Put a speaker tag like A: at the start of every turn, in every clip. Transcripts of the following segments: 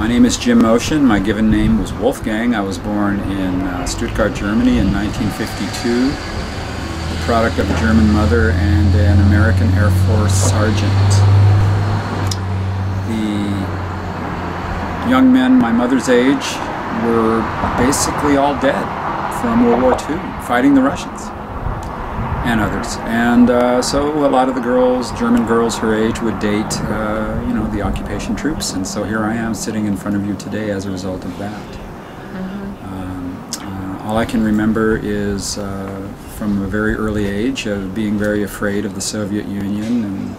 A: My name is Jim Motion. My given name was Wolfgang. I was born in Stuttgart, Germany in 1952, the product of a German mother and an American Air Force sergeant. The young men my mother's age were basically all dead from World War II, fighting the Russians and others. And so a lot of the girls, German girls her age, would date, you know, the occupation troops. And so here I am sitting in front of you today as a result of that. All I can remember is from a very early age of being very afraid of the Soviet Union, and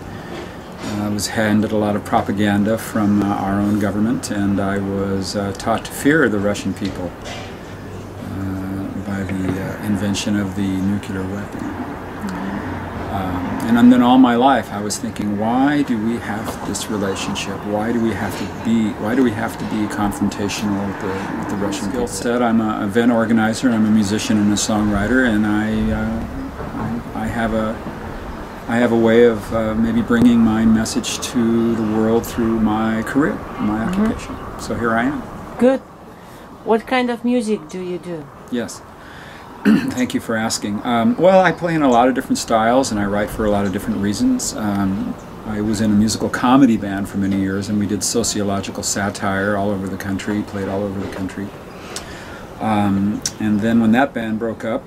A: I was handed a lot of propaganda from our own government, and I was taught to fear the Russian people by the invention of the nuclear weapon. And then all my life I was thinking, why do we have this relationship? Why do we have to be confrontational with the Russian people? Instead, I'm an event organizer, I'm a musician and a songwriter, and I have a way of maybe bringing my message to the world through my career, my occupation. So here I am.
B: Good. What kind of music do you do?
A: Yes. Thank you for asking. Well, I play in a lot of different styles, and I write for a lot of different reasons. I was in a musical comedy band for many years, and we did sociological satire all over the country, played all over the country. And then when that band broke up,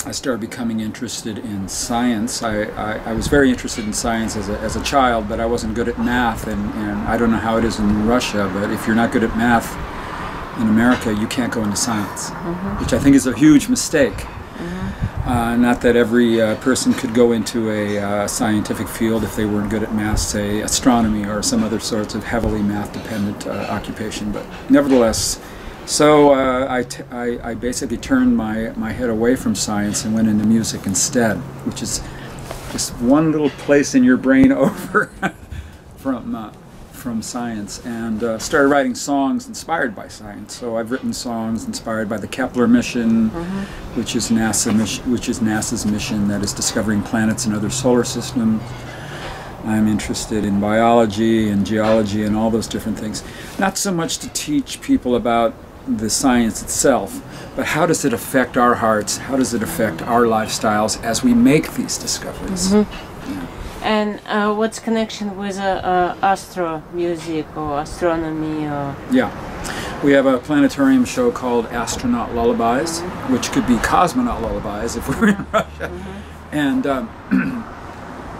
A: I started becoming interested in science. I was very interested in science as a child, but I wasn't good at math, and I don't know how it is in Russia, but if you're not good at math in America, you can't go into science, which I think is a huge mistake. Not that every person could go into a scientific field if they weren't good at math, say astronomy or some other sorts of heavily math-dependent occupation, but nevertheless. So I basically turned my head away from science and went into music instead, which is just one little place in your brain over from science, and started writing songs inspired by science. So I've written songs inspired by the Kepler mission, which is NASA's mission that is discovering planets in other solar systems. I'm interested in biology and geology and all those different things. Not so much to teach people about the science itself, but how does it affect our hearts? How does it affect our lifestyles as we make these discoveries? Yeah.
B: And what's connection with astro music or astronomy? Or?
A: Yeah, we have a planetarium show called Astronaut Lullabies, which could be cosmonaut lullabies if we were in Russia. And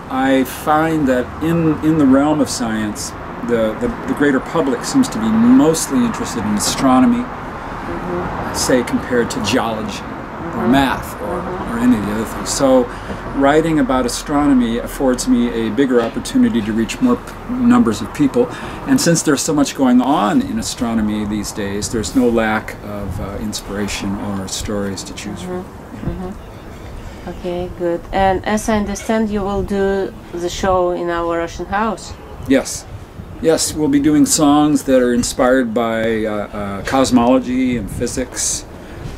A: I find that in the realm of science, the greater public seems to be mostly interested in astronomy, say compared to geology or math or any of the other things. So writing about astronomy affords me a bigger opportunity to reach more numbers of people. And since there's so much going on in astronomy these days, there's no lack of inspiration or stories to choose from.
B: Okay, good. And as I understand, you will do the show in our Russian house.
A: Yes. Yes, we'll be doing songs that are inspired by cosmology and physics,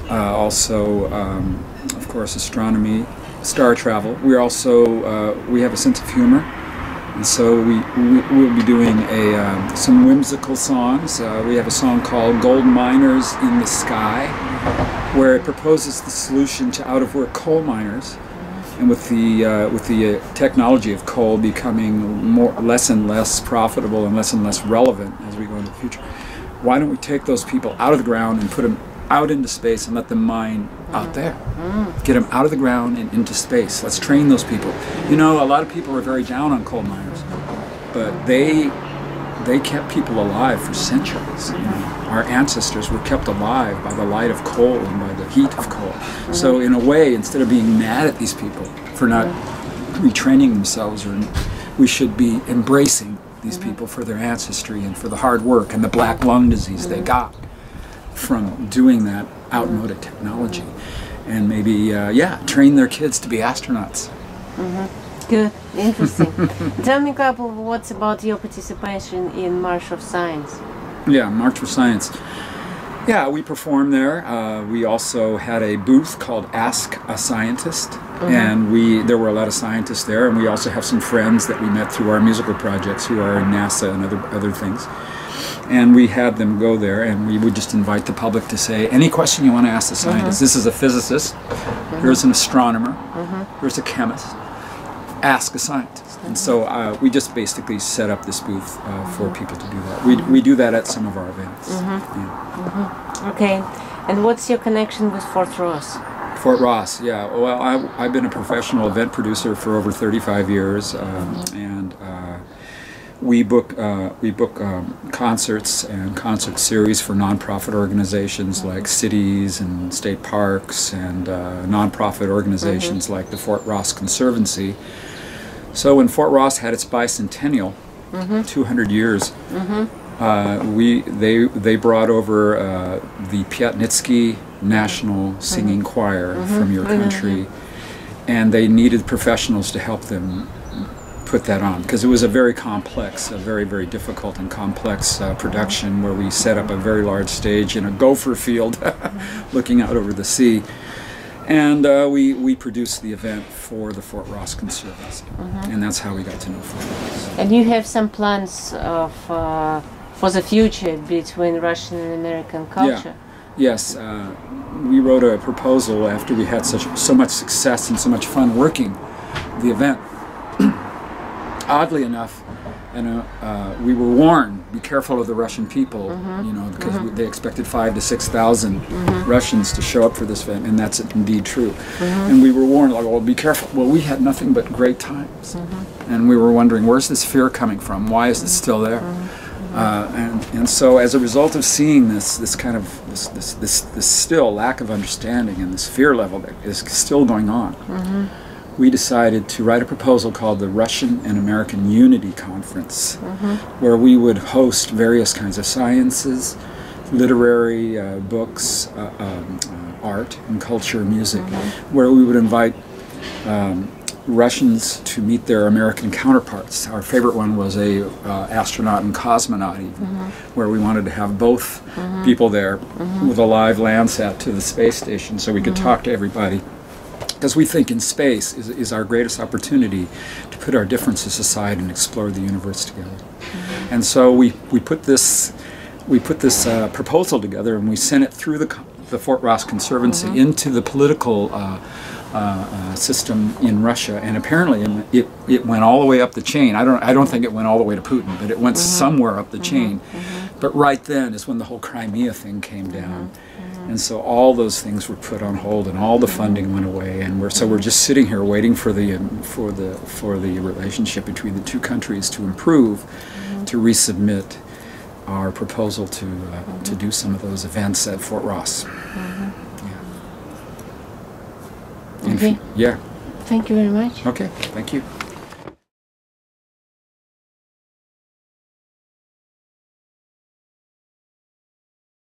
A: also, of course, astronomy, star travel. We're also, we have a sense of humor, and so we'll be doing some whimsical songs. We have a song called Gold Miners in the Sky, where it proposes the solution to out-of-work coal miners. And with the technology of coal becoming less and less profitable and less relevant as we go into the future, why don't we take those people out of the ground and put them out into space and let them mine out there? Get them out of the ground and into space. Let's train those people. You know, a lot of people are very down on coal miners, but they kept people alive for centuries. You know? Our ancestors were kept alive by the light of coal and by the heat of coal. So in a way, instead of being mad at these people for not retraining themselves, we should be embracing these people for their ancestry and for the hard work and the black lung disease they got from doing that outmoded technology. And maybe, yeah, train their kids to be astronauts.
B: Good, interesting. Tell me, couple, what's about your participation in March of Science?
A: Yeah, March for Science. Yeah, we performed there. We also had a booth called Ask a Scientist, and there were a lot of scientists there, and we also have some friends that we met through our musical projects who are in NASA and other things. And we had them go there, and we would just invite the public to say, any question you want to ask the scientist. This is a physicist, here's an astronomer, here's a chemist. Ask a scientist. And so we just basically set up this booth for people to do that. We do that at some of our events. Yeah.
B: Okay. And what's your connection with Fort Ross?
A: Fort Ross, yeah. Well, I've been a professional event producer for over 35 years, and we book concerts and concert series for nonprofit organizations like cities and state parks, and nonprofit organizations like the Fort Ross Conservancy. So when Fort Ross had its bicentennial, 200 years, they brought over the Piatnitsky National Singing Choir from your country, and they needed professionals to help them put that on, because it was a very complex, a very, very difficult and complex production, where we set up a very large stage in a gopher field looking out over the sea. And we produced the event for the Fort Ross Conservancy, and that's how we got to know Fort Ross.
B: And you have some plans of, for the future between Russian and American culture?
A: Yeah. Yes, we wrote a proposal after we had so much success and so much fun working the event. Oddly enough, we were warned, be careful of the Russian people, you know, because they expected 5,000 to 6,000 Russians to show up for this event, and that's indeed true. And we were warned, like, well, be careful. Well, we had nothing but great times, and we were wondering, where's this fear coming from? Why is it still there? And so, as a result of seeing this kind of this still lack of understanding and this fear level that is still going on, we decided to write a proposal called the Russian and American Unity Conference, where we would host various kinds of sciences, literary books, art and culture, music, where we would invite Russians to meet their American counterparts. Our favorite one was a astronaut and cosmonaut, even, where we wanted to have both people there with a live Landsat to the space station, so we could talk to everybody. Because we think in space is our greatest opportunity to put our differences aside and explore the universe together. And so we put this proposal together, and we sent it through the Fort Ross Conservancy into the political system in Russia, and apparently it went all the way up the chain. I don't think it went all the way to Putin, but it went somewhere up the chain. But right then is when the whole Crimea thing came down. And so all those things were put on hold, and all the funding went away, and we're just sitting here waiting for the relationship between the two countries to improve, to resubmit our proposal to do some of those events at Fort Ross.
B: Okay.
A: Yeah.
B: Thank you very much.
A: Okay. Thank you.